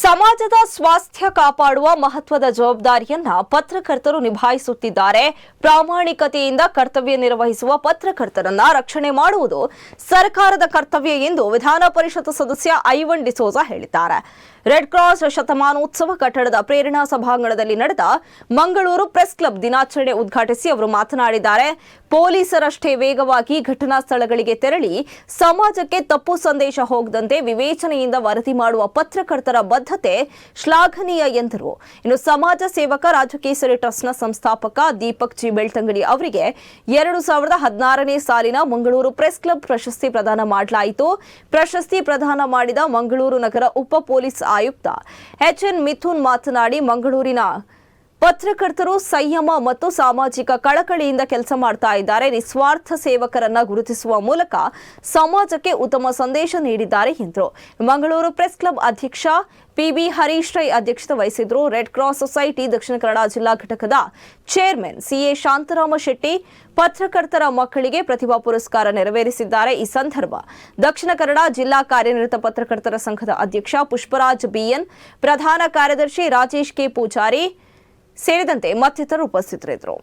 ಸಮಾಜದ ಸ್ವಾಸ್ಥ್ಯ ಕಾಪಾಡುವ ಮಹತ್ವದ ಜವಾಬ್ದಾರಿಯನ್ನ ಪತ್ರಕರ್ತರು ನಿಭಾಯಿಸುತ್ತಿದ್ದಾರೆ. ಪ್ರಾಮಾಣಿಕತೆಯಿಂದ ಕರ್ತವ್ಯ ನಿರ್ವಹಿಸುವ ಪತ್ರಕರ್ತರನ್ನ ರಕ್ಷಣೆ ಮಾಡುವುದು ಸರ್ಕಾರದ ಕರ್ತವ್ಯ ಎಂದು ವಿಧಾನ ಪರಿಷತ್ ಸದಸ್ಯ ಐವನ್ ಡಿಸೋಜಾ ಹೇಳಿದ್ದಾರೆ. ರೆಡ್ ಕ್ರಾಸ್ ಶತಮಾನೋತ್ಸವ ಕಟ್ಟಡದ ಪ್ರೇರಣಾ ಸಭಾಂಗಣದಲ್ಲಿ ನಡೆದ ಮಂಗಳೂರು ಪ್ರೆಸ್ ಕ್ಲಬ್ ದಿನಾಚರಣೆ ಉದ್ಘಾಟಿಸಿ ಅವರು ಮಾತನಾಡಿದ್ದಾರೆ. ಪೊಲೀಸರಷ್ಟೇ ವೇಗವಾಗಿ ಘಟನಾ ಸ್ಥಳಗಳಿಗೆ ತೆರಳಿ ಸಮಾಜಕ್ಕೆ ತಪ್ಪು ಸಂದೇಶ ಹೋಗದಂತೆ ವಿವೇಚನೆಯಿಂದ ವರದಿ ಮಾಡುವ ಪತ್ರಕರ್ತರ ಬದ್ಧತೆ ಶ್ಲಾಘನೀಯ ಎಂದರು. ಇನ್ನು ಸಮಾಜ ಸೇವಕ ರಾಜಕೇಸರಿ ಟ್ರಸ್ಟ್ನ ಸಂಸ್ಥಾಪಕ ದೀಪಕ್ ಜಿ ಬೆಳ್ತಂಗಡಿ ಅವರಿಗೆ 2016ನೇ ಸಾಲಿನ ಮಂಗಳೂರು ಪ್ರೆಸ್ ಕ್ಲಬ್ ಪ್ರಶಸ್ತಿ ಪ್ರದಾನ ಮಾಡಲಾಯಿತು. ಪ್ರಶಸ್ತಿ ಪ್ರದಾನ ಮಾಡಿದ ಮಂಗಳೂರು ನಗರ ಉಪ ಪೊಲೀಸ್ ಆಯುಕ್ತ ಎಚ್ಎನ್ ಮಿಥುನ್ ಮಾತನಾಡಿ, ಮಂಗಳೂರಿನ ಪತ್ರಕರ್ತರು ಸಂಯಮ ಮತ್ತು ಸಾಮಾಜಿಕ ಕಳಕಳಿಯಿಂದ ಕೆಲಸ ಮಾಡ್ತಾ ಇದ್ದಾರೆ. ನಿಸ್ವಾರ್ಥ ಸೇವಕರನ್ನ ಗುರುತಿಸುವ ಮೂಲಕ ಸಮಾಜಕ್ಕೆ ಉತ್ತಮ ಸಂದೇಶ ನೀಡಿದ್ದಾರೆ ಎಂದರು. ಮಂಗಳೂರು ಪ್ರೆಸ್ ಕ್ಲಬ್ ಅಧ್ಯಕ್ಷ ಪಿಬಿ ಹರೀಶ್ ರೈ ಅಧ್ಯಕ್ಷತೆ ವಹಿಸಿದ್ರು. Red cross society Dakshina Kannada ಜಿಲ್ಲಾ ಘಟಕದ ಚೇರ್ಮನ್ ಸಿಎ ಶಾಂತರಾಮ ಶೆಟ್ಟಿ ಪತ್ರಕರ್ತರ ಮಕ್ಕಳಿಗೆ ಪ್ರತಿಭಾ ಪುರಸ್ಕಾರ ನೆರವೇರಿಸಿದ್ದಾರೆ. ಈ ಸಂದರ್ಭ ದಕ್ಷಿಣ ಕನ್ನಡ ಜಿಲ್ಲಾ ಕಾರ್ಯನಿರತ ಪತ್ರಕರ್ತರ ಸಂಘದ ಅಧ್ಯಕ್ಷ ಪುಷ್ಪರಾಜ್ ಬಿಎನ್, ಪ್ರಧಾನ ಕಾರ್ಯದರ್ಶಿ ರಾಜೇಶ್ ಕೆ ಪೂಜಾರಿ ಸೇರಿದಂತೆ ಮತ್ತಿತರರು ಉಪಸ್ಥಿತರಿದ್ದರು.